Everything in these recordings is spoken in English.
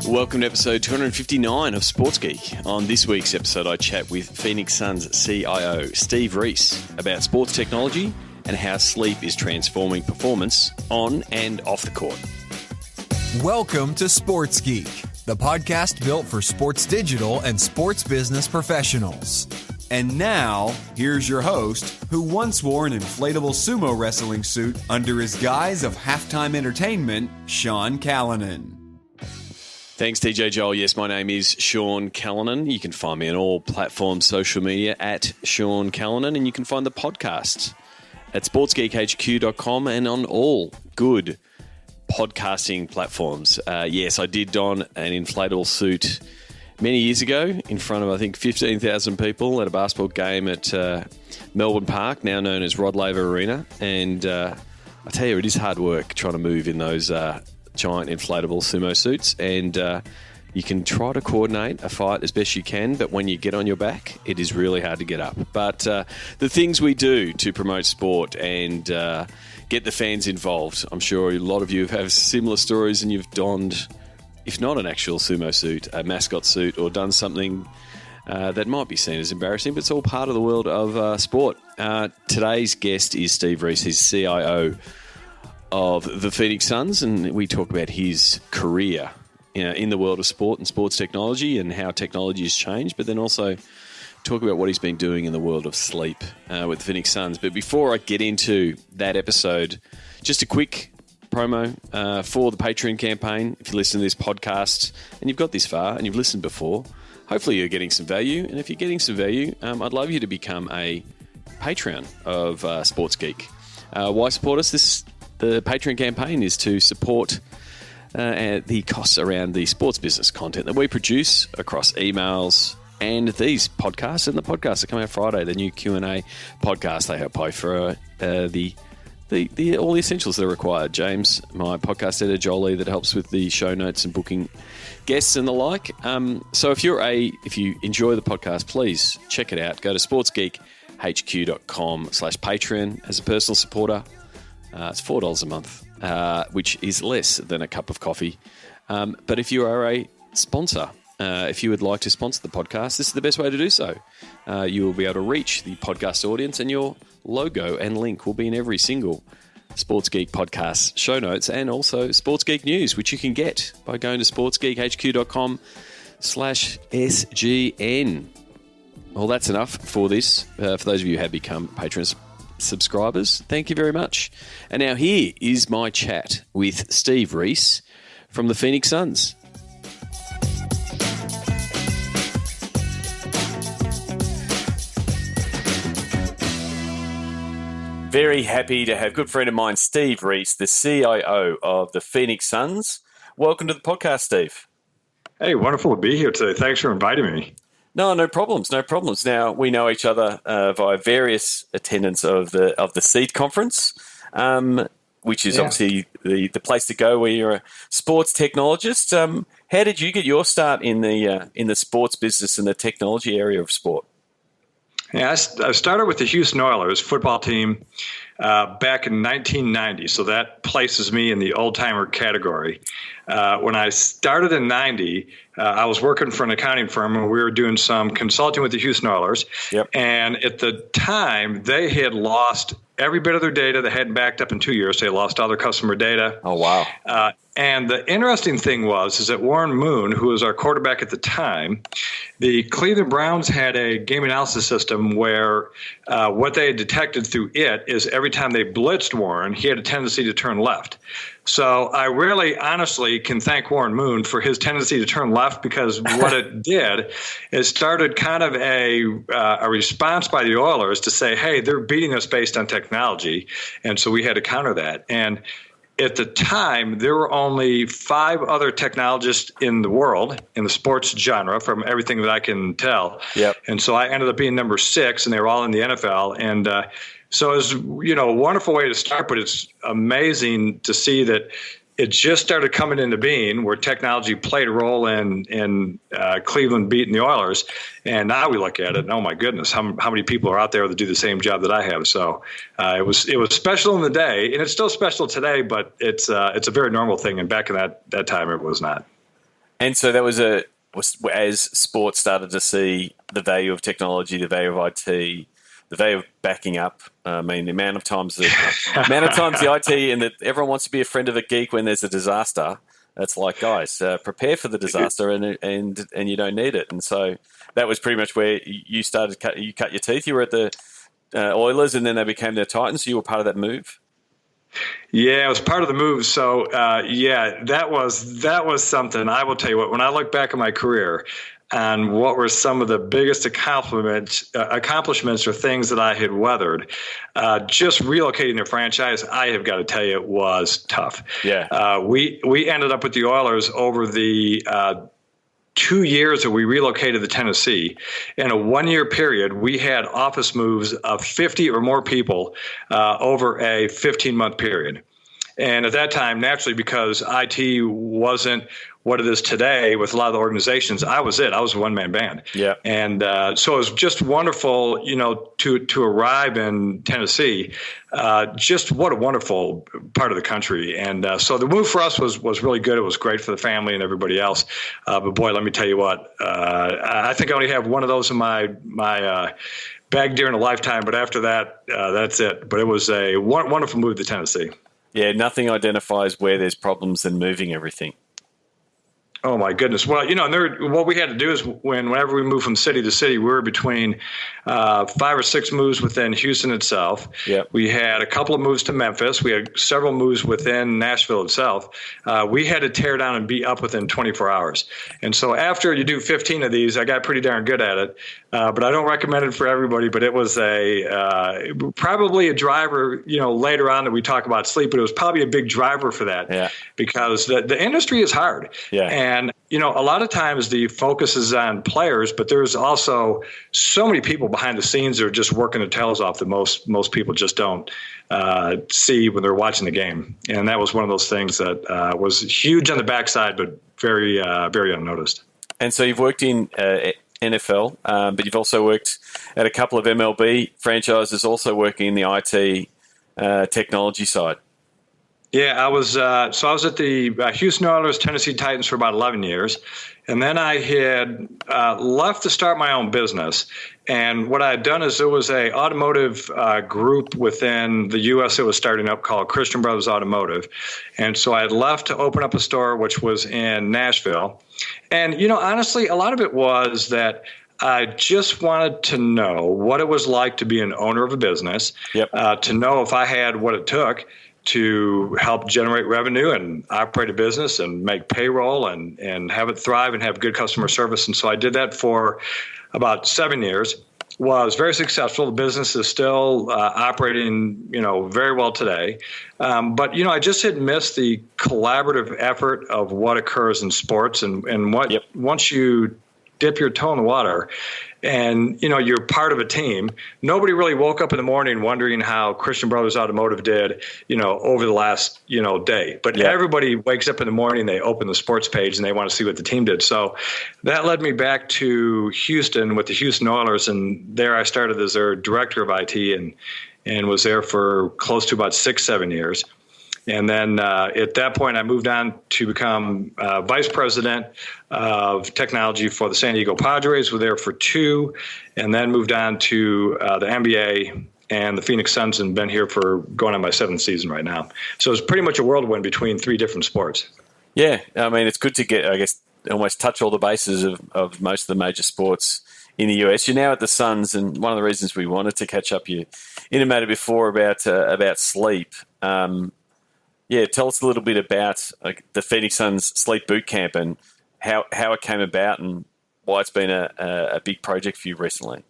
Welcome to episode 259 of Sports Geek. On this week's episode, I chat with Phoenix Suns CIO Steve Reese about sports technology and how sleep is transforming performance on and off the court. Welcome to Sports Geek, the podcast built for sports digital and sports business professionals. And now, here's your host, who once wore an inflatable sumo wrestling suit under his guise of halftime entertainment, Sean Callanan. Thanks, DJ Joel. Yes, my name is Sean Callanan. You can find me on all platforms, social media, at Sean Callanan, and you can find the podcast at sportsgeekhq.com and on all good podcasting platforms. Yes, I did don an inflatable suit many years ago in front of, I think, 15,000 people at a basketball game at Melbourne Park, now known as Rod Laver Arena. And I tell you, it is hard work trying to move in those giant inflatable sumo suits. And you can try to coordinate a fight as best you can, but when you get on your back, it is really hard to get up. But the things we do to promote sport and get the fans involved, I'm sure a lot of you have similar stories and you've donned, if not an actual sumo suit, a mascot suit, or done something that might be seen as embarrassing, but it's all part of the world of sport. Today's guest is Steve Reese. He's CIO of the Phoenix Suns, and we talk about his career in the world of sport and sports technology and how technology has changed, but then also talk about what he's been doing in the world of sleep with the Phoenix Suns. But before I get into that episode, just a quick promo for the Patreon campaign. If you listen to this podcast and you've got this far and you've listened before, hopefully you're getting some value. And if you're getting some value, I'd love you to become a Patreon of Sports Geek. Why support us? The Patreon campaign is to support the costs around the sports business content that we produce across emails and these podcasts. And the podcasts that come out Friday, the new Q&A podcast, they help pay for the all the essentials that are required. James, my podcast editor, Jolie, that helps with the show notes and booking guests and the like. So if you enjoy the podcast, please check it out. Go to sportsgeekhq.com/Patreon as a personal supporter. It's $4 a month, which is less than a cup of coffee. But if you are a sponsor, if you would like to sponsor the podcast, this is the best way to do so. You will be able to reach the podcast audience, and your logo and link will be in every single Sports Geek podcast show notes, and also Sports Geek News, which you can get by going to sportsgeekhq.com/SGN. Well, that's enough for this. For those of you who have become Patreon subscribers, thank you very much. And now here is my chat with Steve Reese from the Phoenix Suns. Very happy to have a good friend of mine, Steve Reese, the CIO of the Phoenix Suns. Welcome to the podcast, Steve. Hey, wonderful to be here today. Thanks for inviting me. No problems. Now, we know each other via various attendance of the SEED conference, which is obviously the place to go where you're a sports technologist. How did you get your start in the sports business and the technology area of sport? Yeah, I started with the Houston Oilers football team back in 1990, so that places me in the old-timer category. When I started in 90, I was working for an accounting firm, and we were doing some consulting with the Houston Oilers. Yep. And at the time, they had lost every bit of their data. They hadn't backed up in 2 years. They lost all their customer data. Oh, wow. And the interesting thing is that Warren Moon, who was our quarterback at the time, the Cleveland Browns had a game analysis system where what they had detected through it is every time they blitzed Warren, he had a tendency to turn left. So I really honestly can thank Warren Moon for his tendency to turn left, because what it did is started kind of a response by the Oilers to say, hey, they're beating us based on technology. And so we had to counter that. And at the time, there were only 5 other technologists in the world in the sports genre, from everything that I can tell. Yep. And so I ended up being number 6, and they were all in the NFL. And so it was, a wonderful way to start, but it's amazing to see that it just started coming into being, where technology played a role in Cleveland beating the Oilers. And now we look at it, and oh my goodness, how many people are out there that do the same job that I have? So it was special in the day, and it's still special today, but it's a very normal thing. And back in that time, it was not. And so that was as sports started to see the value of technology, the value of IT, the value of backing up. I mean, the amount of times the IT and that everyone wants to be a friend of a geek when there's a disaster. It's like, guys, prepare for the disaster, and you don't need it. And so that was pretty much where you started. You cut your teeth. You were at the Oilers, and then they became the Titans. So you were part of that move. Yeah, it was part of the move. So, that was something. I will tell you what, when I look back at my career and what were some of the biggest accomplishments or things that I had weathered, just relocating a franchise, I have got to tell you, it was tough. Yeah. We ended up with the Oilers over the 2 years that we relocated to Tennessee. In a 1 year period, we had office moves of 50 or more people over a 15-month period. And at that time, naturally, because IT wasn't what it is today with a lot of the organizations, I was a one-man band. Yeah. And so it was just wonderful, to arrive in Tennessee. Just what a wonderful part of the country. And so the move for us was really good. It was great for the family and everybody else. But boy, let me tell you what, I think I only have one of those in my bag during a lifetime. But after that, that's it. But it was a wonderful move to Tennessee. Yeah, nothing identifies where there's problems than moving everything. Oh my goodness! Well, what we had to do is whenever we moved from city to city, we were between 5 or 6 moves within Houston itself. Yep. We had a couple of moves to Memphis. We had several moves within Nashville itself. We had to tear down and be up within 24 hours. And so after you do 15 of these, I got pretty darn good at it. But I don't recommend it for everybody. But it was probably a driver. Later on that we talk about sleep, but it was probably a big driver for that. Yeah. Because the industry is hard. Yeah. And, a lot of times the focus is on players, but there's also so many people behind the scenes that are just working their tails off that most people just don't see when they're watching the game. And that was one of those things that was huge on the backside, but very, very unnoticed. And so you've worked in NFL, but you've also worked at a couple of MLB franchises, also working in the IT technology side. Yeah, I was at the Houston Oilers, Tennessee Titans for about 11 years. And then I had left to start my own business. And what I had done is there was a automotive group within the U.S. that was starting up called Christian Brothers Automotive. And so I had left to open up a store, which was in Nashville. And, honestly, a lot of it was that I just wanted to know what it was like to be an owner of a business, to know if I had what it took to help generate revenue and operate a business and make payroll and have it thrive and have good customer service. And so I did that for about 7 years, was very successful. The business is still operating, very well today. But, I just had missed the collaborative effort of what occurs in sports and what once you dip your toe in the water and, you're part of a team. Nobody really woke up in the morning wondering how Christian Brothers Automotive did, over the last, day. But everybody wakes up in the morning, they open the sports page and they want to see what the team did. So that led me back to Houston with the Houston Oilers. And there I started as their director of IT and was there for close to about 6-7 years. And then at that point, I moved on to become vice president of technology for the San Diego Padres. We're there for 2, and then moved on to the NBA and the Phoenix Suns, and been here for going on my 7th season right now. So it's pretty much a whirlwind between 3 different sports. Yeah, I mean, it's good to get, I guess, almost touch all the bases of most of the major sports in the US. You're now at the Suns, and one of the reasons we wanted to catch up, you intimated before about sleep. Yeah, tell us a little bit about the Phoenix Suns Sleep Boot Camp and how it came about and why it's been a big project for you recently.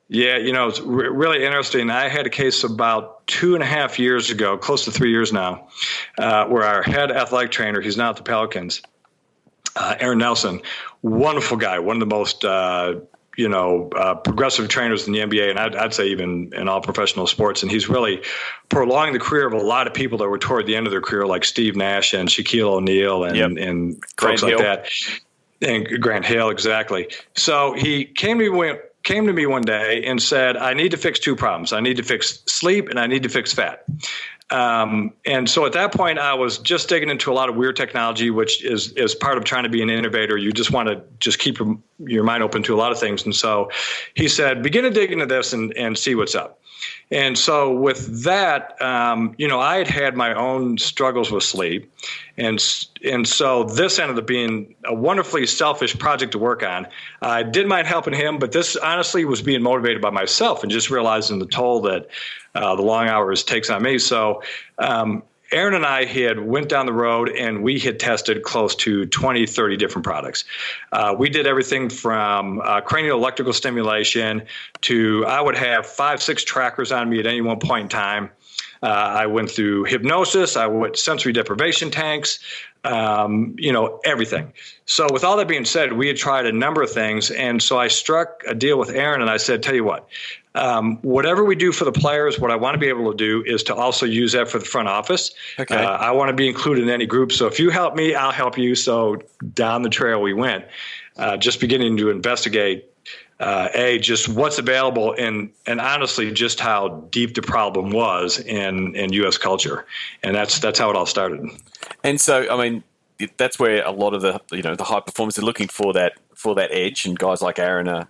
Yeah, it's really interesting. I had a case about 2.5 years ago, close to 3 years now, where our head athletic trainer, he's now at the Pelicans, Aaron Nelson, wonderful guy, one of the most progressive trainers in the NBA, and I'd say even in all professional sports. And he's really prolonging the career of a lot of people that were toward the end of their career, like Steve Nash and Shaquille O'Neal and folks like that. And Grant Hill, exactly. So he came to me one day and said, I need to fix 2 problems. I need to fix sleep and I need to fix fat. And so at that point, I was just digging into a lot of weird technology, which is part of trying to be an innovator. You just want to just keep your mind open to a lot of things. And so he said, begin to dig into this and see what's up. And so with that, I had my own struggles with sleep. And so this ended up being a wonderfully selfish project to work on. I didn't mind helping him, but this honestly was being motivated by myself and just realizing the toll that the long hours takes on me. So Aaron and I went down the road and we had tested close to 20, 30 different products. We did everything from cranial electrical stimulation to I would have 5, 6 trackers on me at any one point in time. I went through hypnosis. I went sensory deprivation tanks, everything. So with all that being said, we had tried a number of things. And so I struck a deal with Aaron and I said, tell you what, whatever we do for the players, what I want to be able to do is to also use that for the front office. Okay. I want to be included in any group. So if you help me, I'll help you. So down the trail we went, just beginning to investigate just what's available and honestly just how deep the problem was in U.S. culture. And that's how it all started. And so, I mean, that's where a lot of the high performers are looking for that edge, and guys like Aaron are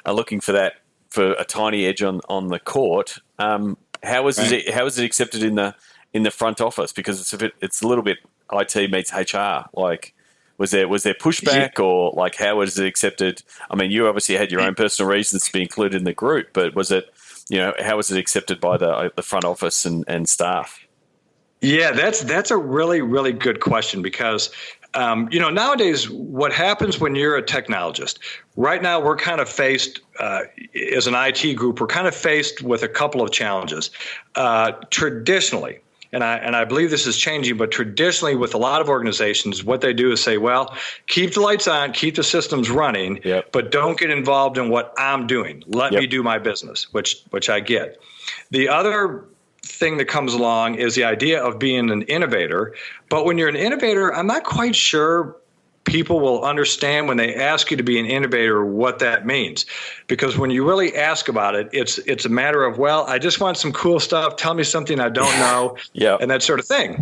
looking for that, for a tiny edge on the court. How is it accepted in the front office? Because it's a little bit IT meets HR. Like, was there pushback, or like how was it accepted? I mean, you obviously had your own personal reasons to be included in the group, but was it, how was it accepted by the front office and staff? Yeah, that's a really, really good question because, nowadays what happens when you're a technologist, right now we're kind of faced, as an IT group, we're kind of faced with a couple of challenges. Traditionally, and I believe this is changing, but traditionally with a lot of organizations, what they do is say, well, keep the lights on, keep the systems running, but don't get involved in what I'm doing. Let me do my business, which I get. The other thing that comes along is the idea of being an innovator. But when you're an innovator, I'm not quite sure people will understand when they ask you to be an innovator what that means. Because when you really ask about it, it's a matter of, well, I just want some cool stuff. Tell me something I don't know, and that sort of thing.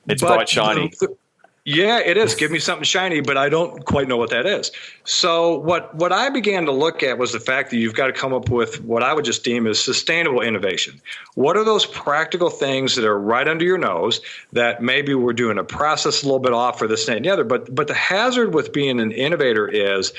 It's bright shiny. Yeah, it is. Give me something shiny, but I don't quite know what that is. So what I began to look at was the fact that you've got to come up with what I would just deem as sustainable innovation. What are those practical things that are right under your nose that maybe we're doing a process a little bit off for this, that, and the other? But the hazard with being an innovator is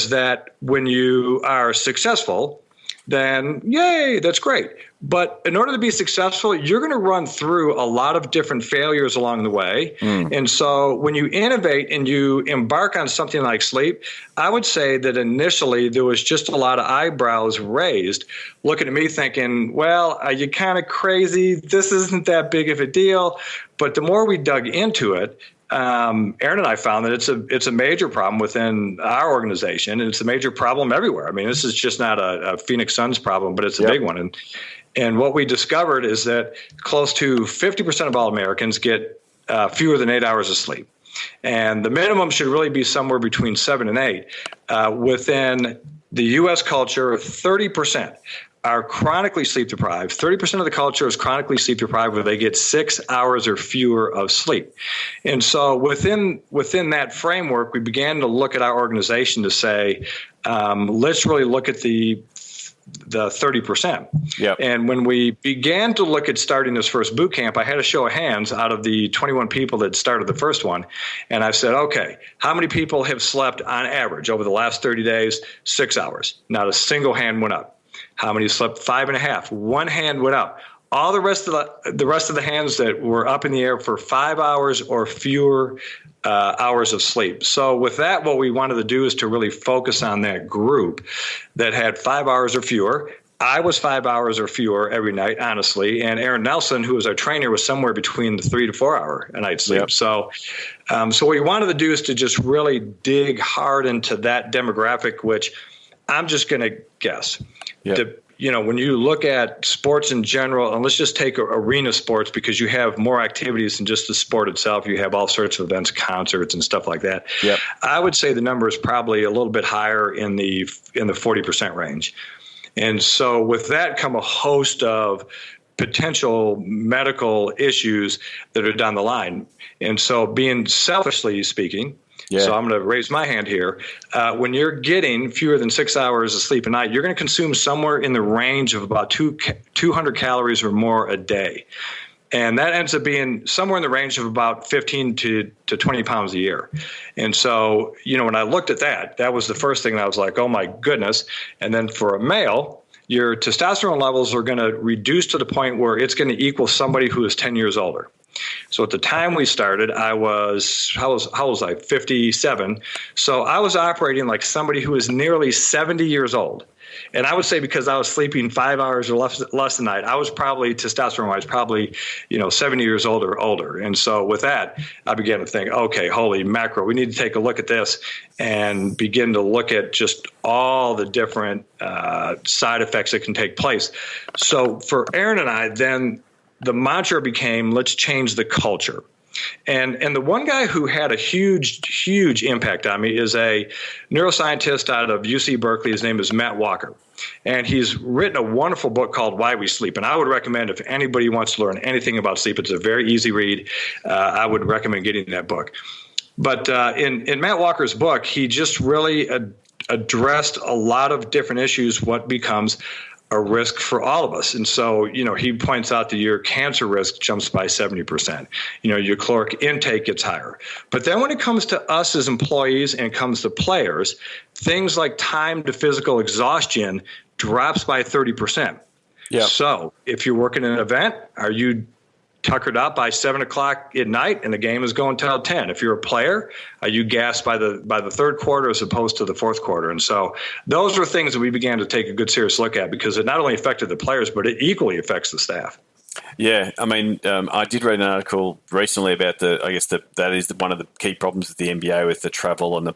that when you are successful, then yay, that's great. But in order to be successful, you're going to run through a lot of different failures along the way. And so when you innovate and you embark on something like sleep, I would say that initially there was just a lot of eyebrows raised, looking at me thinking, well, are you kind of crazy? This isn't that big of a deal. But the more we dug into it, Aaron and I found that it's a major problem within our organization, and it's a major problem everywhere. I mean, this is just not a Phoenix Suns problem, but it's a big one. And what we discovered is that close to 50% of all Americans get fewer than 8 hours of sleep. And the minimum should really be somewhere between 7 and 8. Within the U.S. culture, 30% are chronically sleep deprived. 30% of the culture is chronically sleep deprived, where they get 6 hours or fewer of sleep. And so within that framework, we began to look at our organization to say, let's really look at the 30%. And when we began to look at starting this first boot camp, I had a show of hands out of the 21 people that started the first one. And I said, okay, how many people have slept on average over the last 30 days? 6 hours. Not a single hand went up. How many slept 5.5? One hand went up. All the rest of the hands that were up in the air for 5 hours or fewer hours of sleep. So with that, what we wanted to do is to really focus on that group that had 5 hours or fewer. I was 5 hours or fewer every night, honestly. And Aaron Nelson, who was our trainer, was somewhere between the 3 to 4 hour a night sleep. So what we wanted to do is to just really dig hard into that demographic, which I'm just going to guess. When you look at sports in general, and let's just take arena sports, because you have more activities than just the sport itself. You have all sorts of events, concerts, and stuff like that. I would say the number is probably a little bit higher in the 40% range. And so with that come a host of potential medical issues that are down the line. And so being selfishly speaking, so I'm going to raise my hand here. When you're getting fewer than 6 hours of sleep a night, you're going to consume somewhere in the range of about 200 calories or more a day. And that ends up being somewhere in the range of about 15 to 20 pounds a year. And so, when I looked at that, that was the first thing that I was like, oh, my goodness. And then for a male, your testosterone levels are going to reduce to the point where it's going to equal somebody who is 10 years older. So at the time we started, how was I? 57. So I was operating like somebody who is nearly 70 years old. And I would say because I was sleeping 5 hours or less a night, I was probably, testosterone-wise, 70 years old or older. And so with that, I began to think, okay, holy mackerel, we need to take a look at this and begin to look at just all the different side effects that can take place. So for Aaron and I, then the mantra became, let's change the culture. And the one guy who had a huge impact on me is a neuroscientist out of UC Berkeley. His name is Matt Walker. And he's written a wonderful book called Why We Sleep. And I would recommend, if anybody wants to learn anything about sleep, it's a very easy read. I would recommend getting that book. But in Matt Walker's book, he just really addressed a lot of different issues, what becomes a risk for all of us. And so, he points out that your cancer risk jumps by 70%. Your caloric intake gets higher. But then when it comes to us as employees and comes to players, things like time to physical exhaustion drops by 30%. Yeah. So if you're working an event, are you tuckered out by 7 o'clock at night and the game is going till 10? If you're a player, are you gassed by the third quarter as opposed to the fourth quarter? And so those are things that we began to take a good serious look at, because it not only affected the players, but it equally affects the staff. Yeah, I mean, I did read an article recently about that is one of the key problems with the NBA, with the travel and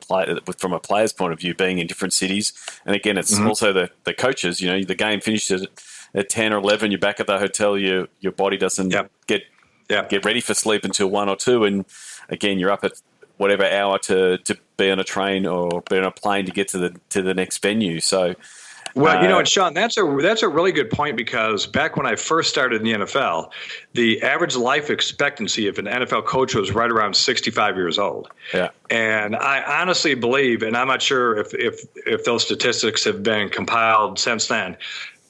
from a player's point of view, being in different cities. And again, it's also the coaches. The game finishes at 10 or 11, you're back at the hotel, your body doesn't get ready for sleep until 1 or 2, and again, you're up at whatever hour to be on a train or be on a plane to get to the next venue. So, well, Sean, that's a really good point, because back when I first started in the NFL, the average life expectancy of an NFL coach was right around 65 years old. Yeah. And I honestly believe, and I'm not sure if those statistics have been compiled since then,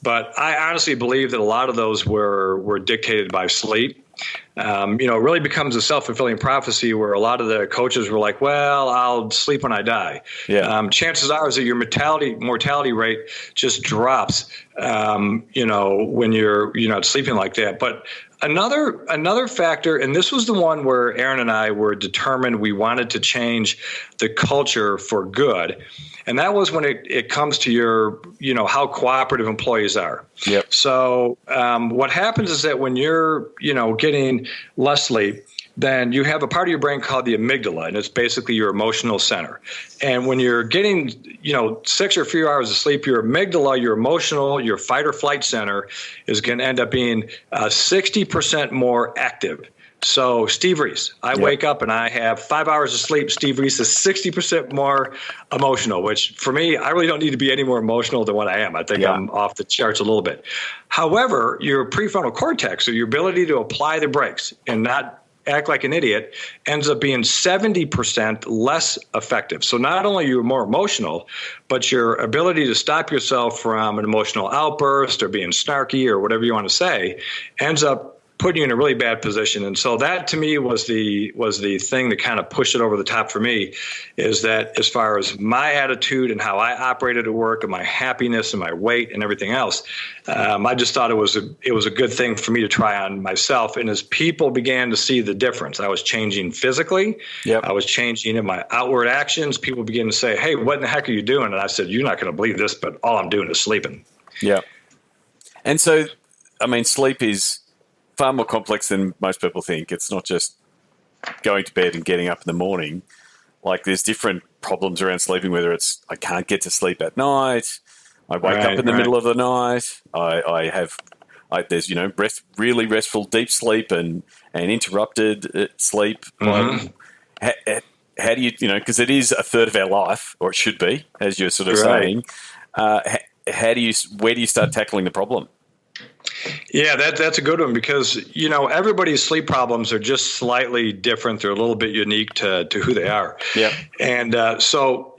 but I honestly believe that a lot of those were dictated by sleep. It really becomes a self-fulfilling prophecy where a lot of the coaches were like, well, I'll sleep when I die. Yeah. Chances are is that your mortality rate just drops, when you're not sleeping like that. But another factor, and this was the one where Aaron and I were determined we wanted to change the culture for good. And that was when it comes to your, how cooperative employees are. Yep. So what happens is that when you're, getting less sleep, then you have a part of your brain called the amygdala, and it's basically your emotional center. And when you're getting, 6 or fewer hours of sleep, your amygdala, your emotional, your fight or flight center is going to end up being 60% more active. So Steve Reese, I wake up and I have 5 hours of sleep. Steve Reese is 60% more emotional, which for me, I really don't need to be any more emotional than what I am. I think I'm off the charts a little bit. However, your prefrontal cortex, or your ability to apply the brakes and not act like an idiot, ends up being 70% less effective. So not only are you more emotional, but your ability to stop yourself from an emotional outburst or being snarky or whatever you want to say ends up putting you in a really bad position. And so that to me was the thing that kind of pushed it over the top for me, is that as far as my attitude and how I operated at work and my happiness and my weight and everything else, I just thought it was a good thing for me to try on myself. And as people began to see the difference, I was changing physically. Yep. I was changing in my outward actions. People began to say, hey, what in the heck are you doing? And I said, you're not going to believe this, but all I'm doing is sleeping. Yeah. And so, I mean, sleep is far more complex than most people think. It's not just going to bed and getting up in the morning. Like, there's different problems around sleeping, whether it's I can't get to sleep at night, I wake up in the middle of the night, there's really restful deep sleep and interrupted sleep. Mm-hmm. How do you because it is a third of our life, or it should be, as you're sort of saying. Where do you start tackling the problem? Yeah, that's a good one because, everybody's sleep problems are just slightly different. They're a little bit unique to who they are. Yeah. And so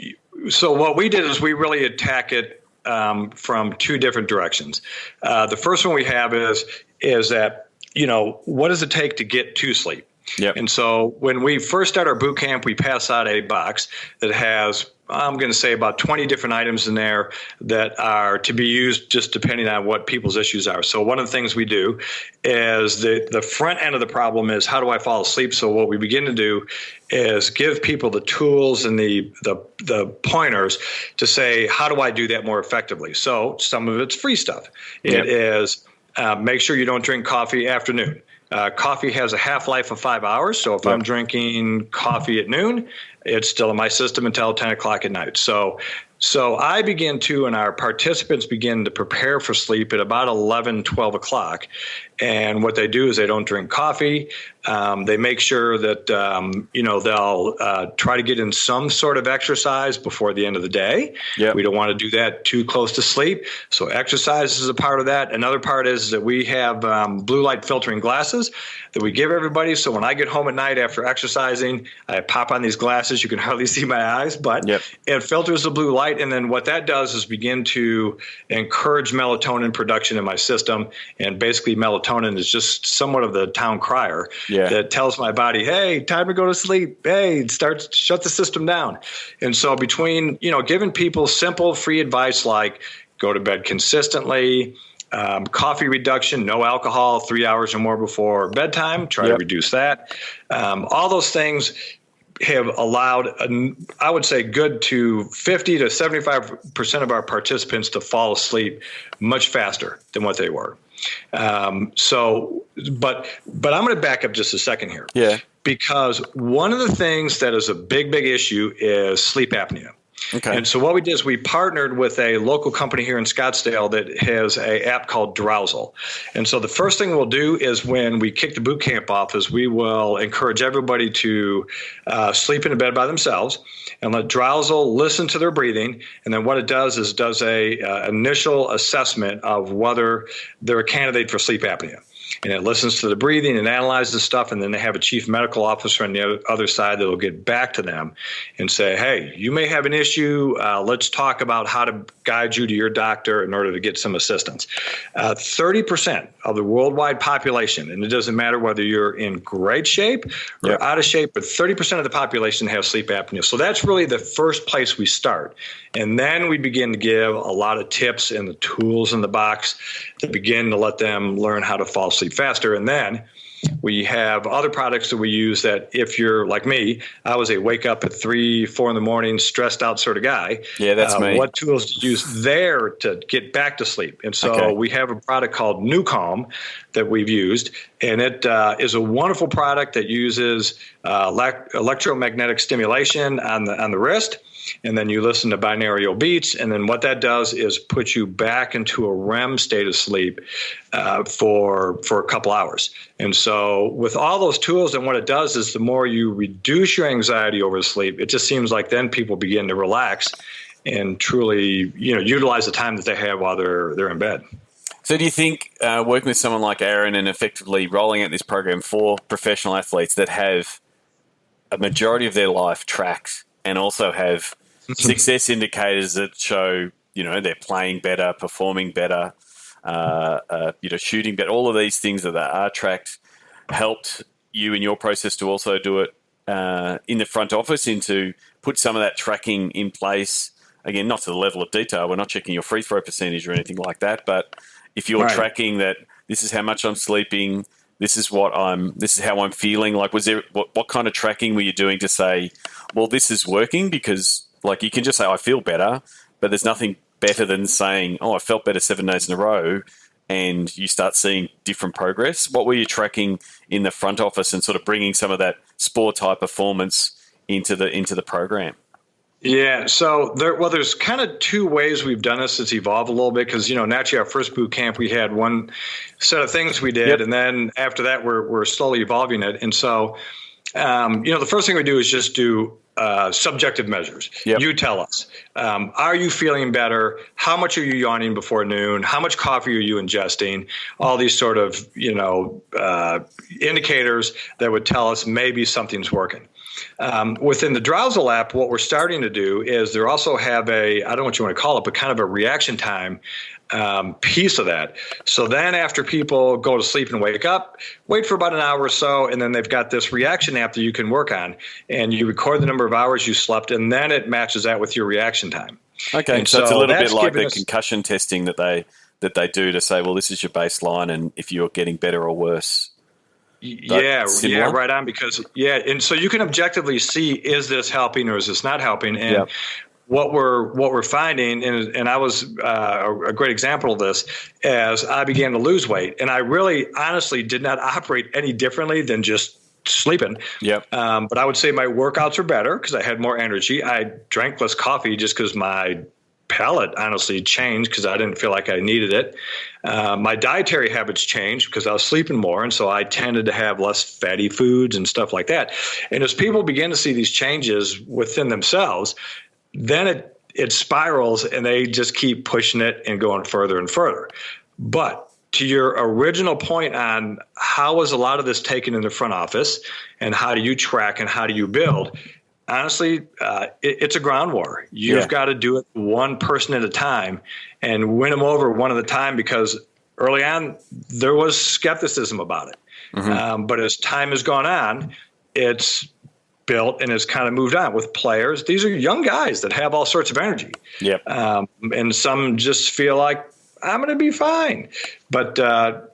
what we did is we really attack it from two different directions. The first one we have is that, what does it take to get to sleep? Yep. And so when we first start our boot camp, we pass out a box that has, I'm going to say, about 20 different items in there that are to be used just depending on what people's issues are. So one of the things we do is the front end of the problem is, how do I fall asleep? So what we begin to do is give people the tools and the pointers to say, how do I do that more effectively? So some of it's free stuff. It is make sure you don't drink coffee after noon. Coffee has a half-life of 5 hours, so if I'm drinking coffee at noon, it's still in my system until 10 o'clock at night. So I begin to, and our participants begin to prepare for sleep at about 11, 12 o'clock. And what they do is they don't drink coffee. They make sure that, they'll try to get in some sort of exercise before the end of the day. Yep. We don't want to do that too close to sleep. So exercise is a part of that. Another part is that we have blue light filtering glasses that we give everybody. So when I get home at night after exercising, I pop on these glasses. You can hardly see my eyes, but it filters the blue light. And then what that does is begin to encourage melatonin production in my system. And basically melatonin is just somewhat of the town crier that tells my body, hey, time to go to sleep. Hey, shut the system down. And so between, giving people simple free advice like go to bed consistently, coffee reduction, no alcohol, 3 hours or more before bedtime, try to reduce that. All those things have allowed, I would say, good to 50 to 75% of our participants to fall asleep much faster than what they were. But I'm going to back up just a second here. Yeah. Because one of the things that is a big, big issue is sleep apnea. Okay. And so what we did is we partnered with a local company here in Scottsdale that has an app called Drowsel. And so the first thing we'll do is when we kick the boot camp off is we will encourage everybody to sleep in a bed by themselves and let Drowsel listen to their breathing. And then what it does is a initial assessment of whether they're a candidate for sleep apnea. And it listens to the breathing and analyzes stuff, and then they have a chief medical officer on the other side that will get back to them and say, hey, you may have an issue. Let's talk about how to guide you to your doctor in order to get some assistance. 30% of the worldwide population, and it doesn't matter whether you're in great shape or out of shape, but 30% of the population have sleep apnea. So that's really the first place we start. And then we begin to give a lot of tips and the tools in the box to begin to let them learn how to fall asleep faster. And then we have other products that we use that if you're like me, I was a wake up at 3, 4 in the morning, stressed out sort of guy. Yeah, that's me. What tools to use there to get back to sleep? And so we have a product called New Calm that we've used. And it is a wonderful product that uses electromagnetic stimulation on the wrist. And then you listen to binaural beats. And then what that does is put you back into a REM state of sleep for a couple hours. And so with all those tools, and what it does is the more you reduce your anxiety over sleep, it just seems like then people begin to relax and truly, utilize the time that they have while they're in bed. So do you think working with someone like Aaron and effectively rolling out this program for professional athletes that have a majority of their life tracked and also have success indicators that show, they're playing better, performing better, shooting better, all of these things that are tracked, helped you in your process to also do it in the front office and to put some of that tracking in place? Again, not to the level of detail. We're not checking your free throw percentage or anything like that. But if you're tracking that, this is how much I'm sleeping, this is how I'm feeling. Like, was there what kind of tracking were you doing to say, well, this is working? Because like you can just say, I feel better, but there's nothing better than saying, oh, I felt better 7 days in a row, and you start seeing different progress. What were you tracking in the front office and sort of bringing some of that sports high performance into the program? Yeah, so there's kind of two ways we've done this. It's evolved a little bit because, naturally our first boot camp, we had one set of things we did. And then after that, we're slowly evolving it. And so The first thing we do is just do subjective measures. Yep. You tell us, are you feeling better? How much are you yawning before noon? How much coffee are you ingesting? All these sort of, indicators that would tell us maybe something's working. Within the Drowsel app, what we're starting to do is they also have I don't know what you want to call it, but kind of a reaction time piece of that. So then after people go to sleep and wake up, wait for about an hour or so, and then they've got this reaction app that you can work on, and you record the number of hours you slept, and then it matches that with your reaction time. Okay, so it's a little bit like the concussion testing that they do to say, well, this is your baseline, and if you're getting better or worse. Yeah, right on. Because and so you can objectively see, is this helping or is this not helping? And what we're finding, and I was a great example of this, as I began to lose weight, and I really honestly did not operate any differently than just sleeping. Yep. But I would say my workouts were better because I had more energy. I drank less coffee just because my palate honestly changed because I didn't feel like I needed it. My dietary habits changed because I was sleeping more, and so I tended to have less fatty foods and stuff like that. And as people begin to see these changes within themselves, then it spirals, and they just keep pushing it and going further and further. But to your original point on how was a lot of this taken in the front office, and how do you track and how do you build? Honestly, it's a ground war. You've got to do it one person at a time and win them over one at a time, because early on there was skepticism about it. Mm-hmm. But as time has gone on, it's built and has kind of moved on with players. These are young guys that have all sorts of energy. Yep. And some just feel like, I'm going to be fine. But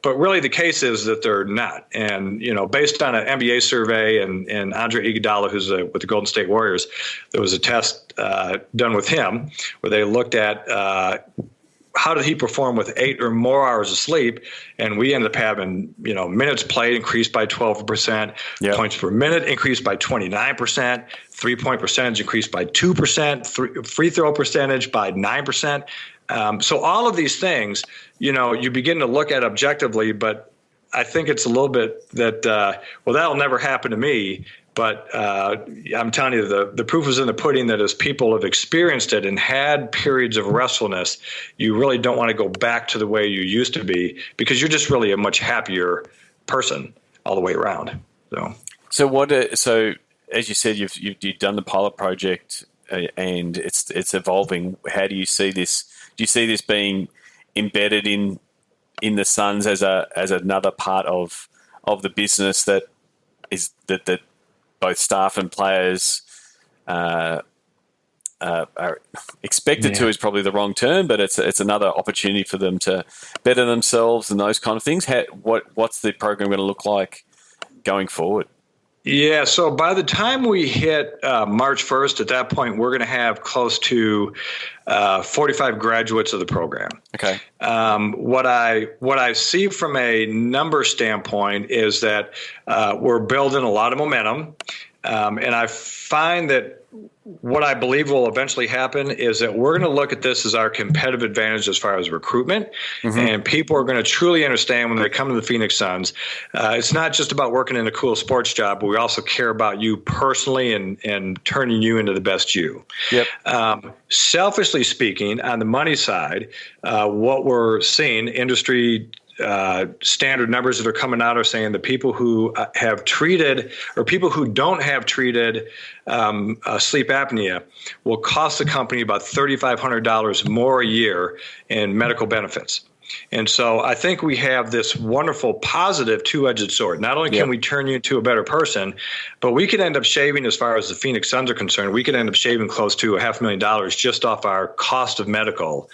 really the case is that they're not. And, based on an NBA survey and Andre Iguodala, who's with the Golden State Warriors, there was a test done with him where they looked at how did he perform with 8 or more hours of sleep. And we ended up having, minutes played increased by 12%, points per minute increased by 29%, 3-point percentage increased by 2%, free throw percentage by 9%. So all of these things, you begin to look at objectively, but I think it's a little bit that, that'll never happen to me. But I'm telling you, the proof is in the pudding that as people have experienced it and had periods of restfulness, you really don't want to go back to the way you used to be, because you're just really a much happier person all the way around. So as you said, you've done the pilot project and it's evolving. How do you see this? Do you see this being embedded in the Suns as another part of the business that is that both staff and players are expected to, is probably the wrong term, but it's another opportunity for them to better themselves and those kind of things. What's the program going to look like going forward? Yeah, so by the time we hit March 1st, at that point, we're going to have close to 45 graduates of the program. Okay. What I see from a number standpoint is that we're building a lot of momentum, and I find that what I believe will eventually happen is that we're going to look at this as our competitive advantage as far as recruitment, and people are going to truly understand when they come to the Phoenix Suns, it's not just about working in a cool sports job, but we also care about you personally and turning you into the best you. Yep. Selfishly speaking, on the money side, what we're seeing, industry standard numbers that are coming out are saying the people who have treated or people who don't have treated sleep apnea will cost the company about $3,500 more a year in medical benefits. And so I think we have this wonderful positive two-edged sword. Not only can we turn you into a better person, but we could end up shaving, as far as the Phoenix Suns are concerned, we could end up shaving close to $500,000 just off our cost of medical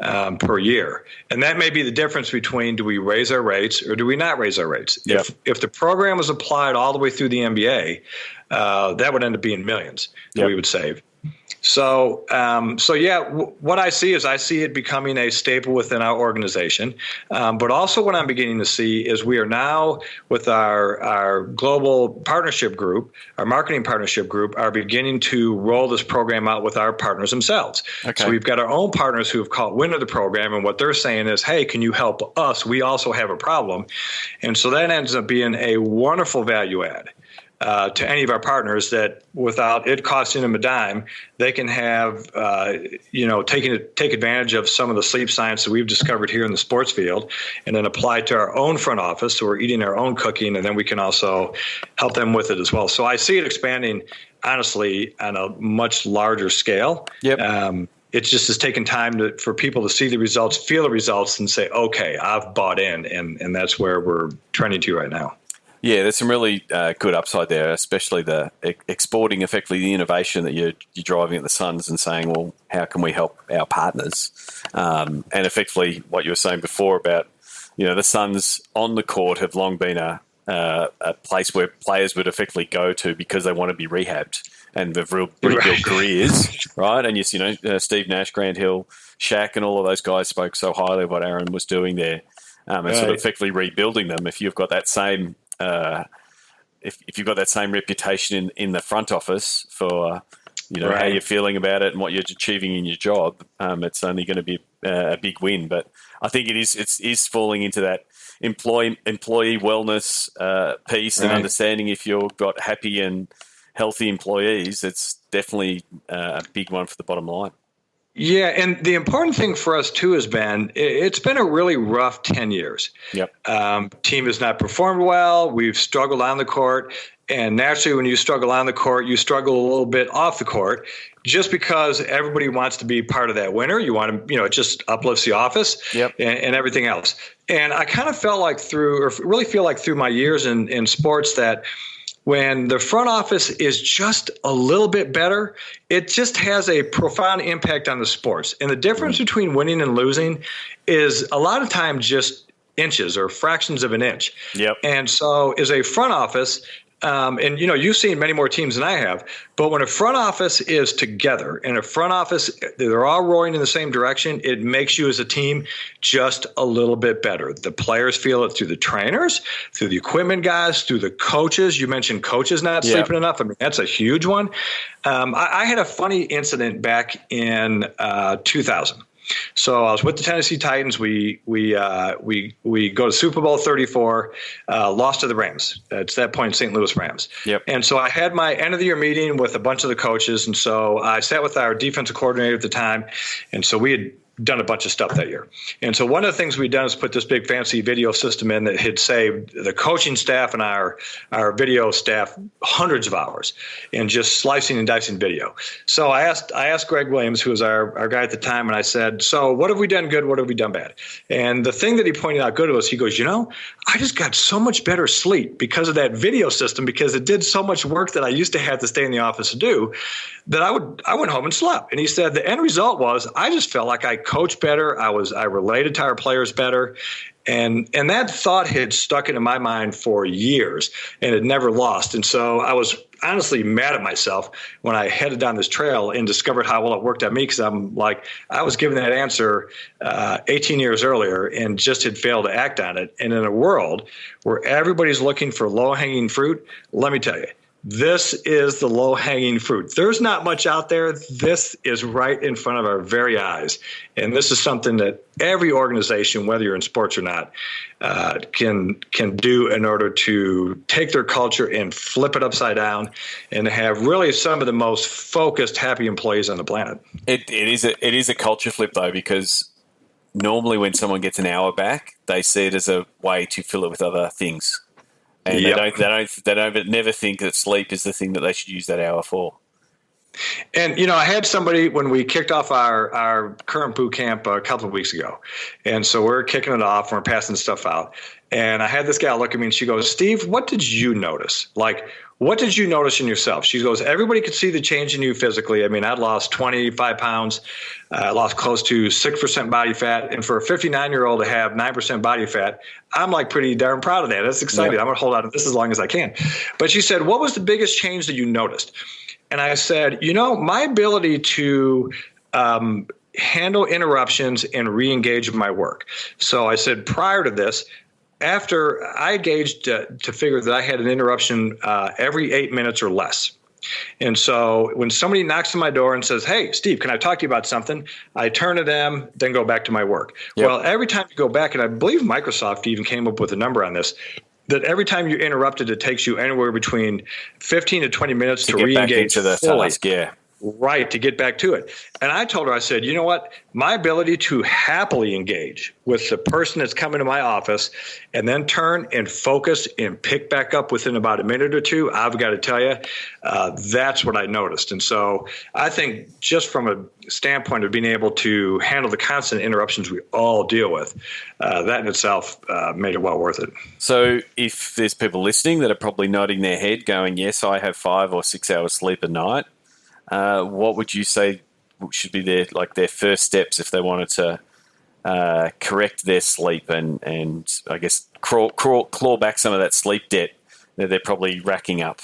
per year. And that may be the difference between, do we raise our rates or do we not raise our rates? Yep. If the program was applied all the way through the NBA, that would end up being millions that we would save. So what I see is I see it becoming a staple within our organization. But also what I'm beginning to see is we are now, with our global partnership group, our marketing partnership group, are beginning to roll this program out with our partners themselves. Okay. So we've got our own partners who have caught wind of the program, and what they're saying is, hey, can you help us? We also have a problem. And so that ends up being a wonderful value add. to any of our partners that without it costing them a dime, they can have, take advantage of some of the sleep science that we've discovered here in the sports field and then apply it to our own front office. So we're eating our own cooking, and then we can also help them with it as well. So I see it expanding, honestly, on a much larger scale. Yep. It just has taken time for people to see the results, feel the results, and say, okay, I've bought in. And that's where we're trending to right now. Yeah, there's some really good upside there, especially the exporting effectively the innovation that you're driving at the Suns and saying, well, how can we help our partners? And effectively what you were saying before about, the Suns on the court have long been a place where players would effectively go to because they want to be rehabbed and they've rebuilt careers, right? And Steve Nash, Grant Hill, Shaq, and all of those guys spoke so highly of what Aaron was doing there, and sort of effectively rebuilding them. If you've got that same, if you've got that same reputation in the front office for, how you're feeling about it and what you're achieving in your job, it's only going to be a big win. But I think it is falling into that employee wellness piece and understanding if you've got happy and healthy employees, it's definitely a big one for the bottom line. Yeah, and the important thing for us too has been it's been a really rough 10 years. Yep. Team has not performed well. We've struggled on the court, and naturally, when you struggle on the court, you struggle a little bit off the court. Just because everybody wants to be part of that winner, you want to, it just uplifts the office and everything else. And I kind of feel like through my years in sports that when the front office is just a little bit better, it just has a profound impact on the sports. And the difference between winning and losing is a lot of times just inches or fractions of an inch. Yep. And so as a front office, and you've seen many more teams than I have, but when a front office is together and a front office, they're all rowing in the same direction, it makes you as a team just a little bit better. The players feel it through the trainers, through the equipment guys, through the coaches. You mentioned coaches not sleeping enough. I mean, that's a huge one. I had a funny incident back in 2000. So I was with the Tennessee Titans. We go to Super Bowl 34, lost to the Rams. It's that point, St. Louis Rams. Yep. And so I had my end of the year meeting with a bunch of the coaches. And so I sat with our defensive coordinator at the time. And so we had done a bunch of stuff that year. And so one of the things we'd done is put this big fancy video system in that had saved the coaching staff and our video staff hundreds of hours in just slicing and dicing video. So I asked Greg Williams, who was our guy at the time, and I said, so what have we done good? What have we done bad? And the thing that he pointed out good was, he goes, I just got so much better sleep because of that video system, because it did so much work that I used to have to stay in the office to do, that I went home and slept. And he said the end result was I just felt like I coached better. I related to our players better. And that thought had stuck into my mind for years and had never lost. And so I was honestly mad at myself when I headed down this trail and discovered how well it worked on me, because I'm like, I was given that answer 18 years earlier and just had failed to act on it. And in a world where everybody's looking for low-hanging fruit, let me tell you, this is the low-hanging fruit. There's not much out there. This is right in front of our very eyes. And this is something that every organization, whether you're in sports or not, can do in order to take their culture and flip it upside down and have really some of the most focused, happy employees on the planet. It is a culture flip, though, because normally when someone gets an hour back, they see it as a way to fill it with other things. And they don't never think that sleep is the thing that they should use that hour for. And, I had somebody when we kicked off our current boot camp a couple of weeks ago. And so we're kicking it off and we're passing stuff out. And I had this gal look at me and she goes, Steve, what did you notice? Like, what did you notice in yourself? She goes, everybody could see the change in you physically. I mean, I'd lost 25 pounds. I lost close to 6% body fat. And for a 59-year-old to have 9% body fat, I'm like pretty darn proud of that. That's exciting. Yeah. I'm going to hold on to this as long as I can. But she said, what was the biggest change that you noticed? And I said, my ability to handle interruptions and re-engage in my work. So I said, prior to this, after I gauged to figure that I had an interruption every 8 minutes or less. And so when somebody knocks on my door and says, hey, Steve, can I talk to you about something? I turn to them, then go back to my work. Yep. Well, every time you go back, and I believe Microsoft even came up with a number on this, that every time you're interrupted, it takes you anywhere between 15 to 20 minutes to get back re-engage into the fully. task. Yeah. Right, to get back to it. And I told her, I said, you know what? My ability to happily engage with the person that's coming to my office and then turn and focus and pick back up within about a minute or two, I've got to tell you, that's what I noticed. And so I think just from a standpoint of being able to handle the constant interruptions we all deal with, that in itself made it well worth it. So if there's people listening that are probably nodding their head going, yes, I have 5 or 6 hours sleep a night, what would you say should be their first steps if they wanted to correct their sleep and I guess claw back some of that sleep debt that they're probably racking up?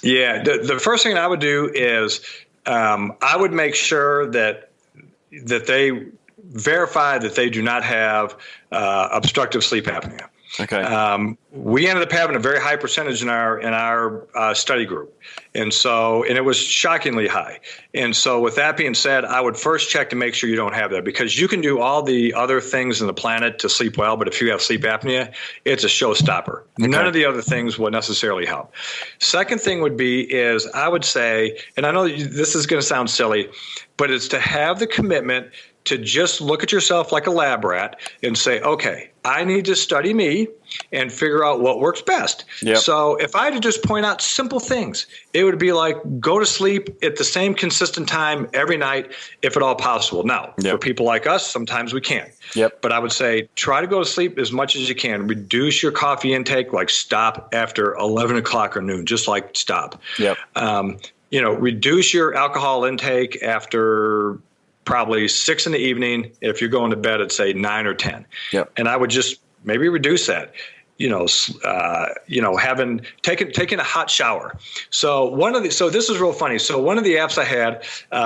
Yeah, the first thing I would do is I would make sure that they verify that they do not have obstructive sleep apnea. Okay. We ended up having a very high percentage in our study group, and it was shockingly high. And so, with that being said, I would first check to make sure you don't have that, because you can do all the other things in the planet to sleep well, but if you have sleep apnea, it's a showstopper. Okay. None of the other things will necessarily help. Second thing would be is I would say, and I know this is going to sound silly, but it's to have the commitment to just look at yourself like a lab rat and say, okay, I need to study me and figure out what works best. Yep. So if I had to just point out simple things, it would be like go to sleep at the same consistent time every night, if at all possible. Now, for people like us, sometimes we can't. Yep. But I would say try to go to sleep as much as you can. Reduce your coffee intake, like stop after 11 o'clock or noon, just like stop. Yep. Reduce your alcohol intake after probably 6 in the evening. If you're going to bed at say 9 or 10. Yep. And I would just maybe reduce that. Taking a hot shower. So this is real funny. So one of the apps I had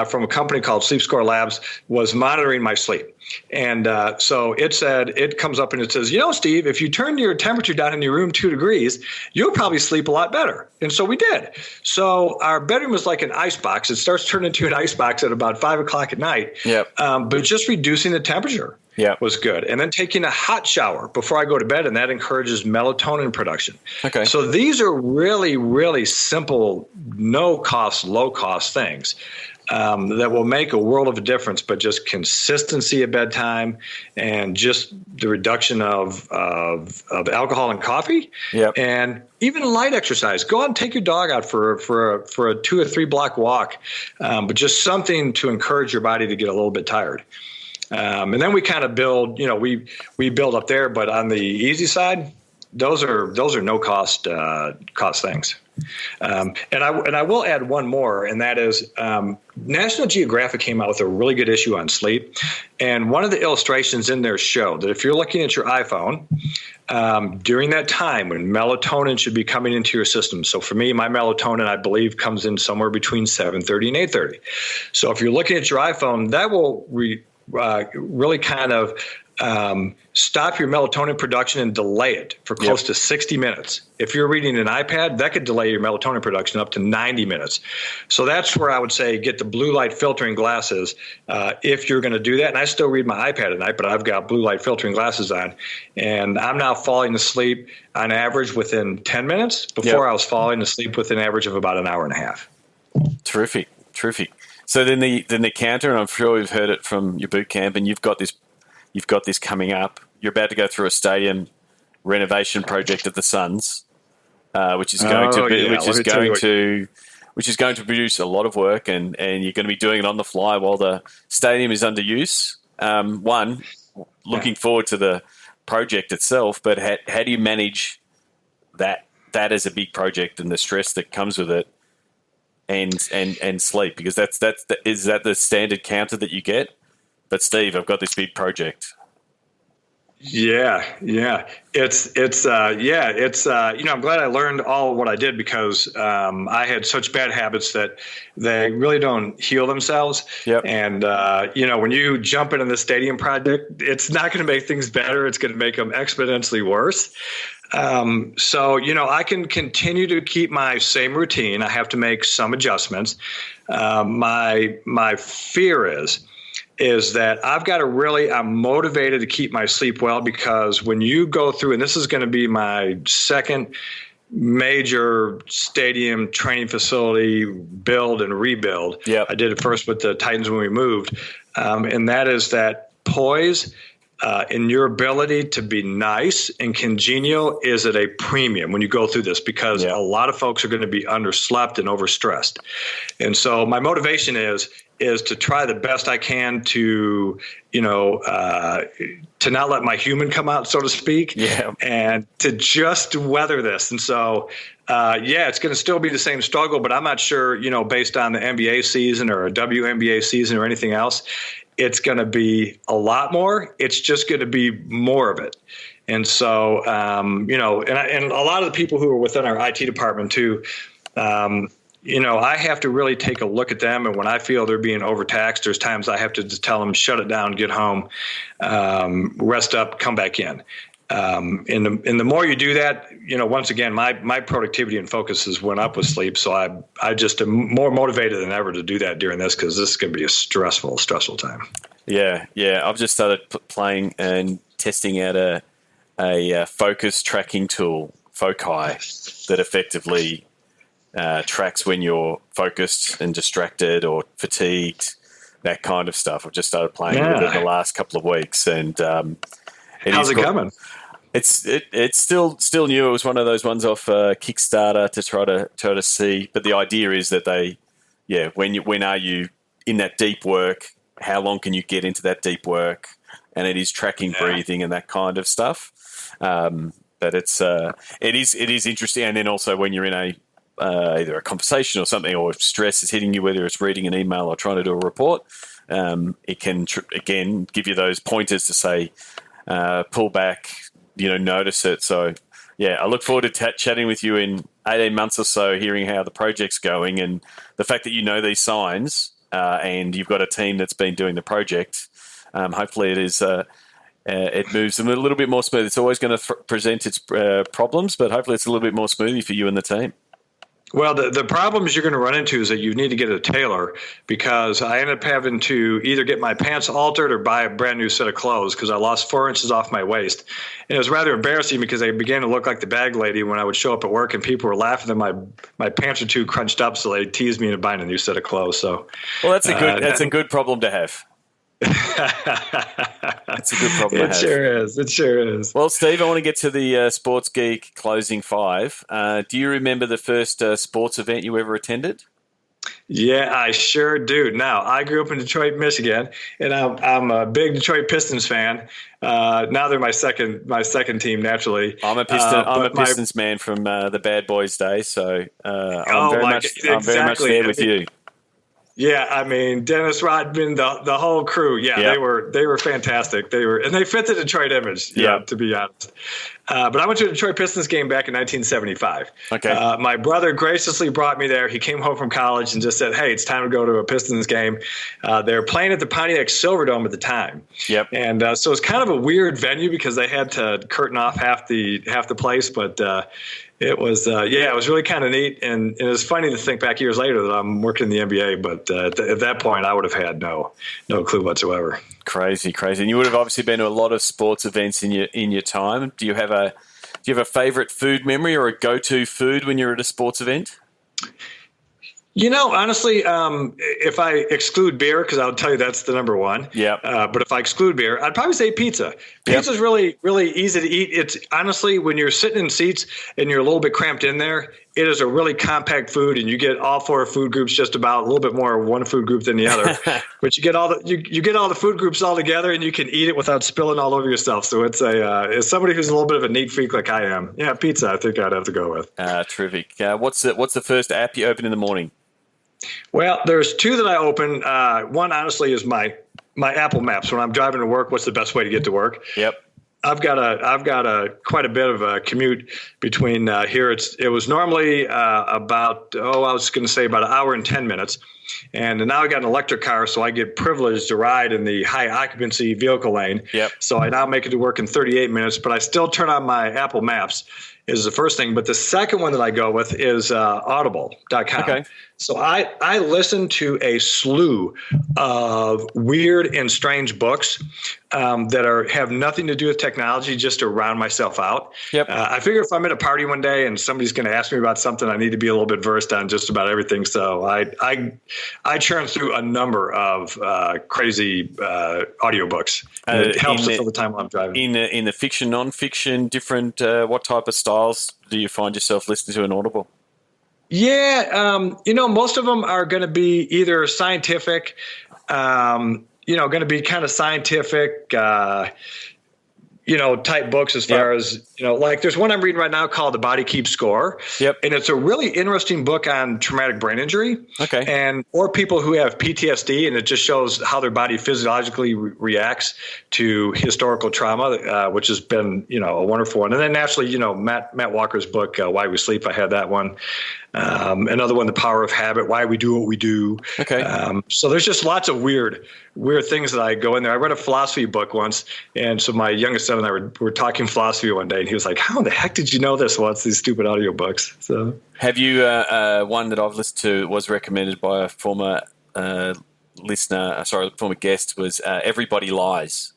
from a company called Sleep Score Labs was monitoring my sleep. And so it comes up and it says, Steve, if you turn your temperature down in your room 2 degrees, you'll probably sleep a lot better. And so we did. So our bedroom was like an ice box. It starts turning into an ice box at about 5 o'clock at night. Yep. But just reducing the temperature was good. And then taking a hot shower before I go to bed, and that encourages melatonin production. Okay. So these are really, really simple, no-cost, low-cost things that will make a world of a difference, but just consistency at bedtime and just the reduction of alcohol and coffee. Yep. And even light exercise. Go out and take your dog out for a 2 or 3 block walk, but just something to encourage your body to get a little bit tired. And then we kind of build, we build up there, but on the easy side, those are no cost things. And I will add one more, and that is National Geographic came out with a really good issue on sleep. And one of the illustrations in there show that if you're looking at your iPhone during that time when melatonin should be coming into your system. So for me, my melatonin, I believe, comes in somewhere between 7:30 and 8:30. So if you're looking at your iPhone, that will really kind of stop your melatonin production and delay it for close to 60 minutes. If you're reading an iPad, that could delay your melatonin production up to 90 minutes. So that's where I would say get the blue light filtering glasses if you're going to do that. And I still read my iPad at night, but I've got blue light filtering glasses on. And I'm now falling asleep on average within 10 minutes. Before I was falling asleep with an average of about an hour and a half. Terrific. So then the counter, and I'm sure you've heard it from your boot camp, and you've got this coming up. You're about to go through a stadium renovation project at the Suns, which is going to produce a lot of work, and you're going to be doing it on the fly while the stadium is under use. Looking forward to the project itself, but how do you manage that as a big project and the stress that comes with it? And sleep, because is that the standard counter that you get? But Steve, I've got this big project. Yeah. It's I'm glad I learned all what I did, because I had such bad habits that they really don't heal themselves. Yep. And when you jump into the stadium project, it's not going to make things better. It's going to make them exponentially worse. I can continue to keep my same routine. I have to make some adjustments. My fear is is that I'm motivated to keep my sleep well, because when you go through, and this is going to be my second major stadium training facility build and rebuild. Yep. I did it first with the Titans when we moved. And that is that poise and your ability to be nice and congenial is at a premium when you go through this, because a lot of folks are going to be underslept and overstressed. And so my motivation is to try the best I can to, to not let my human come out, so to speak, and to just weather this. And so, it's going to still be the same struggle, but I'm not sure, based on the NBA season or a WNBA season or anything else, it's going to be a lot more. It's just going to be more of it. And so, and a lot of the people who are within our IT department too, I have to really take a look at them. And when I feel they're being overtaxed, there's times I have to just tell them, shut it down, get home, rest up, come back in. And the more you do that, once again, my productivity and focus has went up with sleep. So I just am more motivated than ever to do that during this, because this is going to be a stressful time. Yeah. I've just started playing and testing out a focus tracking tool, Foci, that effectively tracks when you're focused and distracted or fatigued, that kind of stuff. I've just started playing with it in the last couple of weeks, and how's it coming? It's still new. It was one of those ones off Kickstarter to try to see. But the idea is that when are you in that deep work? How long can you get into that deep work? And it is tracking breathing and that kind of stuff. But it is interesting. And then also when you're in either a conversation or something, or if stress is hitting you, whether it's reading an email or trying to do a report, it can again give you those pointers to say, pull back, notice it. So I look forward to chatting with you in 18 months or so, hearing how the project's going, and the fact that these signs and you've got a team that's been doing the project. Hopefully it moves them a little bit more smooth. It's always going to present its problems, but hopefully it's a little bit more smoothly for you and the team. Well, the problems you're going to run into is that you need to get a tailor, because I ended up having to either get my pants altered or buy a brand new set of clothes, because I lost 4 inches off my waist. And it was rather embarrassing, because I began to look like the bag lady when I would show up at work, and people were laughing that my pants are too crunched up, so they teased me into buying a new set of clothes. So, well, that's a good problem to have. That's a good problem to have. It sure is. Well, Steve, I want to get to the Sports Geek closing five. Do you remember the first sports event you ever attended? Yeah, I sure do. Now, I grew up in Detroit, Michigan, and I'm a big Detroit Pistons fan. Now they're my second team, naturally. I'm a Pistons man from the Bad Boys days, so I'm very much there with you. Yeah, I mean, Dennis Rodman, the whole crew. Yeah, they were fantastic. They fit the Detroit image. To be honest. But I went to a Detroit Pistons game back in 1975. Okay. My brother graciously brought me there. He came home from college and just said, "Hey, it's time to go to a Pistons game." They were playing at the Pontiac Silverdome at the time. Yep. And so it's kind of a weird venue, because they had to curtain off half the place, but. It was, it was really kind of neat, and it was funny to think back years later that I'm working in the NBA, but at that point I would have had no clue whatsoever. Crazy. And you would have obviously been to a lot of sports events in your time. Do you have a favorite food memory or a go-to food when you're at a sports event? Honestly, if I exclude beer, because I'll tell you that's the number one. Yeah. But if I exclude beer, I'd probably say pizza. Pizza's really, really easy to eat. It's honestly, when you're sitting in seats and you're a little bit cramped in there, it is a really compact food, and you get all four food groups just about, a little bit more of one food group than the other. But you get all the food groups all together, and you can eat it without spilling all over yourself. So it's as somebody who's a little bit of a neat freak like I am, pizza I think I'd have to go with. Terrific. What's the first app you open in the morning? Well, there's two that I open. One, honestly, is my Apple Maps. When I'm driving to work, what's the best way to get to work? Yep. I've got quite a bit of a commute between here. It was normally about an hour and 10 minutes. And now I got an electric car, so I get privileged to ride in the high occupancy vehicle lane. Yep. So I now make it to work in 38 minutes, but I still turn on my Apple Maps. is the first thing. But the second one that I go with is audible.com. Okay. So I listen to a slew of weird and strange books that have nothing to do with technology, just to round myself out. Yep. I figure if I'm at a party one day and somebody's going to ask me about something, I need to be a little bit versed on just about everything. So I churn through a number of crazy audiobooks. And it helps to fill the time while I'm driving. In the fiction, non-fiction, different, what type of styles do you find yourself listening to in Audible? Yeah, most of them are going to be either scientific, going to be kind of scientific, type books as far as, like there's one I'm reading right now called The Body Keeps Score. Yep. And it's a really interesting book on traumatic brain injury. Okay. Or people who have PTSD, and it just shows how their body physiologically reacts to historical trauma, which has been, a wonderful one. And then naturally, Matt Walker's book, Why We Sleep, I had that one. Another one, The Power of Habit, Why We Do What We Do. Okay. So there's just lots of weird things that I go in there. I read a philosophy book once, and so my youngest son and I were talking philosophy one day, and he was like, how in the heck did you know this? Well, it's these stupid audiobooks. So have you one that I've listened to was recommended by a former former guest was Everybody Lies,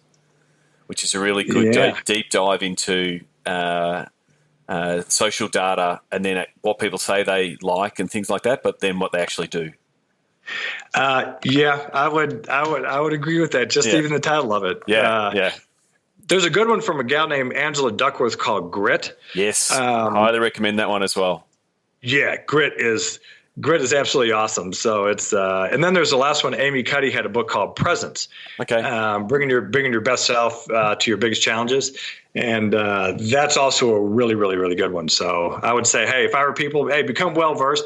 which is a really good deep dive into social data, and then what people say they like and things like that, but then what they actually do. I would agree with that. Just even the title of it. Yeah. There's a good one from a gal named Angela Duckworth called Grit. Yes, highly recommend that one as well. Yeah, Grit is absolutely awesome. So it's and then there's the last one. Amy Cuddy had a book called Presence. Okay, bringing your best self to your biggest challenges. And that's also a really, really, really good one. So I would say, hey, if I were people, become well-versed.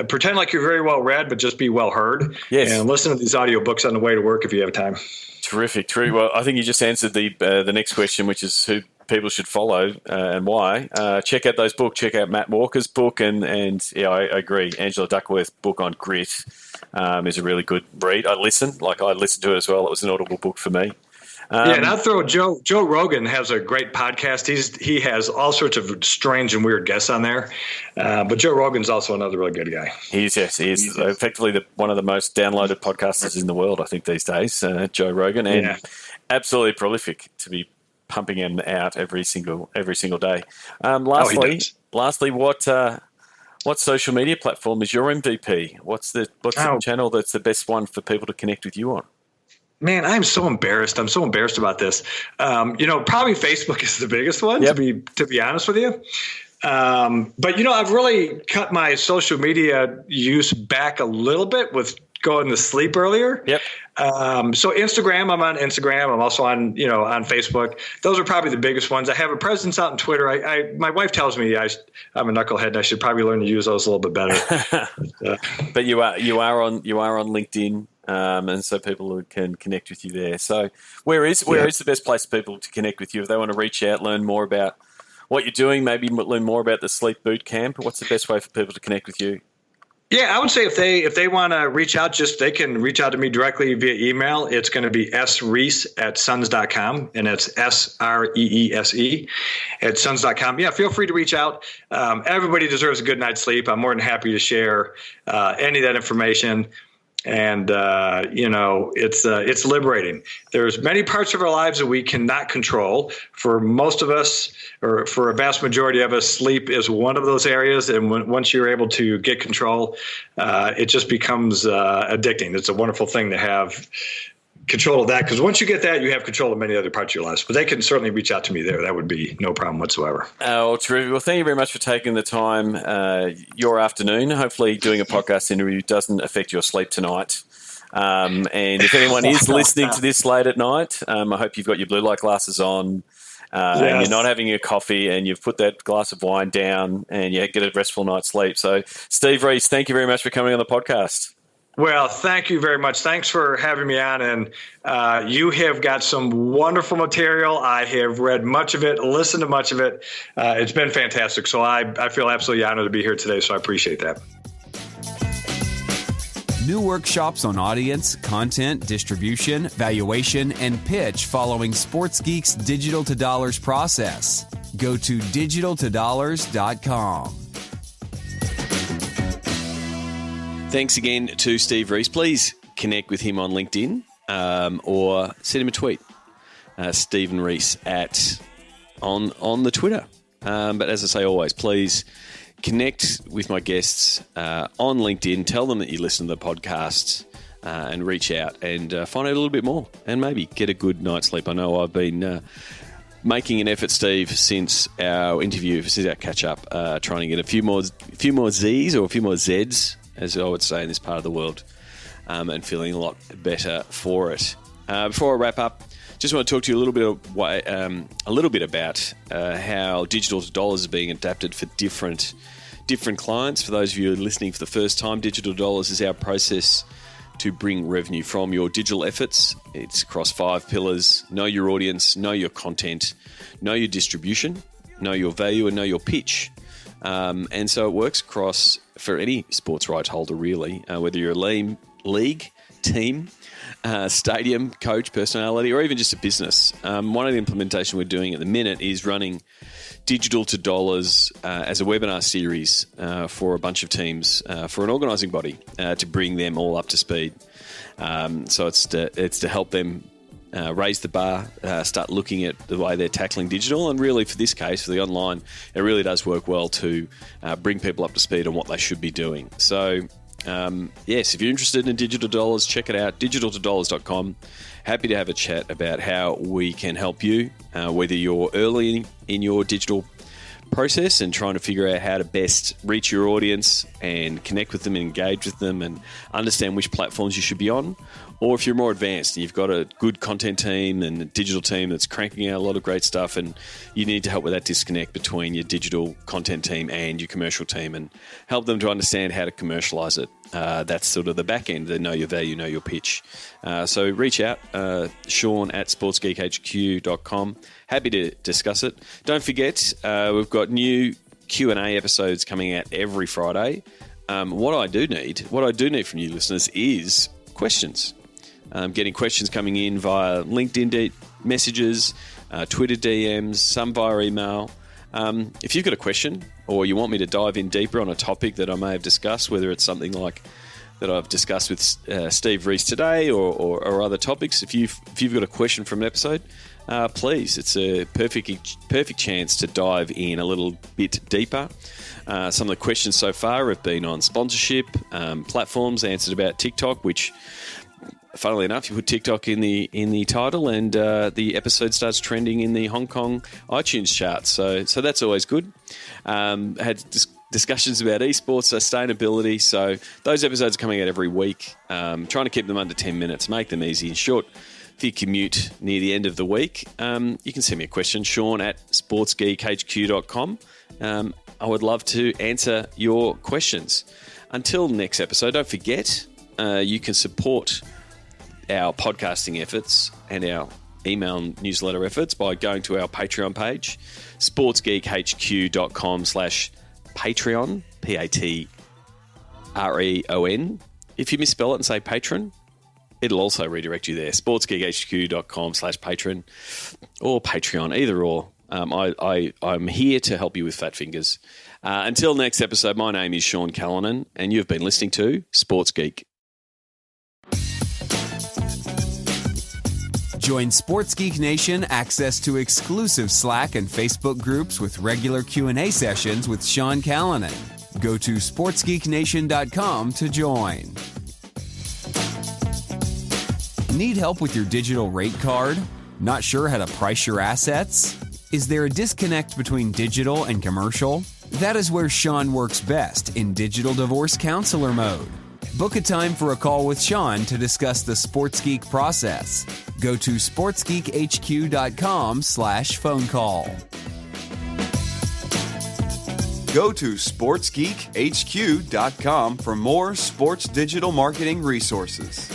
Pretend like you're very well-read, but just be well-heard. Yes. And listen to these audiobooks on the way to work if you have time. Terrific. Well, I think you just answered the next question, which is who people should follow and why. Check out those books. Check out Matt Walker's book. And I agree. Angela Duckworth's book on grit is a really good read. I listened to it as well. It was an audible book for me. And I'd throw Joe Rogan has a great podcast. He has all sorts of strange and weird guests on there. But Joe Rogan's also another really good guy. He is effectively one of the most downloaded podcasters in the world, I think, these days, Joe Rogan, and absolutely prolific to be pumping him out every single day. Lastly, what social media platform is your MVP? What's the channel that's the best one for people to connect with you on? Man, I'm so embarrassed. I'm so embarrassed about this. Probably Facebook is the biggest one, to be honest with you. But I've really cut my social media use back a little bit with going to sleep earlier. Yep. So Instagram, I'm on Instagram. I'm also on Facebook. Those are probably the biggest ones. I have a presence out on Twitter. My wife tells me I'm a knucklehead and I should probably learn to use those a little bit better. But you are on LinkedIn. And so people can connect with you there. So where is the best place for people to connect with you if they want to reach out, learn more about what you're doing, maybe learn more about the Sleep Boot Camp? What's the best way for people to connect with you? Yeah, I would say if they want to reach out, they can reach out to me directly via email. It's going to be sreese@suns.com, and it's SREESE at suns.com. Yeah, feel free to reach out. Everybody deserves a good night's sleep. I'm more than happy to share any of that information. And, it's liberating. There's many parts of our lives that we cannot control. For most of us, or for a vast majority of us, sleep is one of those areas. And once you're able to get control, it just becomes addicting. It's a wonderful thing to have control of that, because once you get that, you have control of many other parts of your lives. But they can certainly reach out to me there. That would be no problem whatsoever. Oh, terrific. Well, thank you very much for taking the time your afternoon. Hopefully doing a podcast interview doesn't affect your sleep tonight. And if anyone is listening to this late at night, I hope you've got your blue light glasses on and you're not having your coffee and you've put that glass of wine down and you get a restful night's sleep. So, Steve Reese, thank you very much for coming on the podcast. Well, thank you very much. Thanks for having me on. And you have got some wonderful material. I have read much of it, listened to much of it. It's been fantastic. So I feel absolutely honored to be here today. So I appreciate that. New workshops on audience, content, distribution, valuation, and pitch following Sports Geek's Digital to Dollars process. Go to digitaltodollars.com. Thanks again to Steve Reese. Please connect with him on LinkedIn or send him a tweet. Stephen Reese on the Twitter. But as I say always, please connect with my guests on LinkedIn. Tell them that you listen to the podcast and reach out and find out a little bit more and maybe get a good night's sleep. I know I've been making an effort, Steve, since our interview, since our catch-up, trying to get a few more Zs or a few more Zs, as I would say in this part of the world, and feeling a lot better for it. Before I wrap up, just want to talk to you a little bit about how digital to dollars is being adapted for different clients. For those of you who are listening for the first time, digital dollars is our process to bring revenue from your digital efforts. It's across 5 pillars: know your audience, know your content, know your distribution, know your value, and know your pitch. And so it works across for any sports rights holder, really, whether you're a league, team, stadium, coach, personality, or even just a business. One of the implementation we're doing at the minute is running digital to dollars as a webinar series for a bunch of teams, for an organising body, to bring them all up to speed. So it's to help them raise the bar, start looking at the way they're tackling digital. And really, for this case, for the online, it really does work well to bring people up to speed on what they should be doing. So yes, if you're interested in digital dollars, check it out, digitaltodollars.com. Happy to have a chat about how we can help you, whether you're early in your digital process and trying to figure out how to best reach your audience and connect with them and engage with them and understand which platforms you should be on. Or if you're more advanced and you've got a good content team and a digital team that's cranking out a lot of great stuff, and you need to help with that disconnect between your digital content team and your commercial team and help them to understand how to commercialize it. That's sort of the back end, the know your value, know your pitch. So reach out, Sean at sportsgeekhq.com. Happy to discuss it. Don't forget, we've got new Q&A episodes coming out every Friday. What I do need from you listeners is questions. Getting questions coming in via LinkedIn messages, Twitter DMs, some via email. If you've got a question or you want me to dive in deeper on a topic that I may have discussed, whether it's something like that I've discussed with Steve Reese today or other topics, if you've got a question from an episode, please, it's a perfect chance to dive in a little bit deeper. Some of the questions so far have been on sponsorship, platforms, answered about TikTok, which, funnily enough, you put TikTok in the title and the episode starts trending in the Hong Kong iTunes charts. So that's always good. Had discussions about esports, sustainability. So those episodes are coming out every week. Trying to keep them under 10 minutes, make them easy and short. If you commute near the end of the week, you can send me a question, Sean at sportsgeekhq.com. I would love to answer your questions. Until next episode, don't forget, you can support our podcasting efforts and our email newsletter efforts by going to our Patreon page, sportsgeekhq.com/Patreon, Patreon. If you misspell it and say patron, it'll also redirect you there, sportsgeekhq.com/patron or Patreon, either or. I'm here to help you with fat fingers. Until next episode, my name is Sean Callanan, and you've been listening to Sports Geek. Join Sports Geek Nation access to exclusive Slack and Facebook groups with regular Q&A sessions with Sean Callanan. Go to sportsgeeknation.com to join. Need help with your digital rate card? Not sure how to price your assets? Is there a disconnect between digital and commercial? That is where Sean works best, in digital divorce counselor mode. Book a time for a call with Sean to discuss the Sports Geek process. Go to sportsgeekhq.com/phone call. Go to sportsgeekhq.com for more sports digital marketing resources.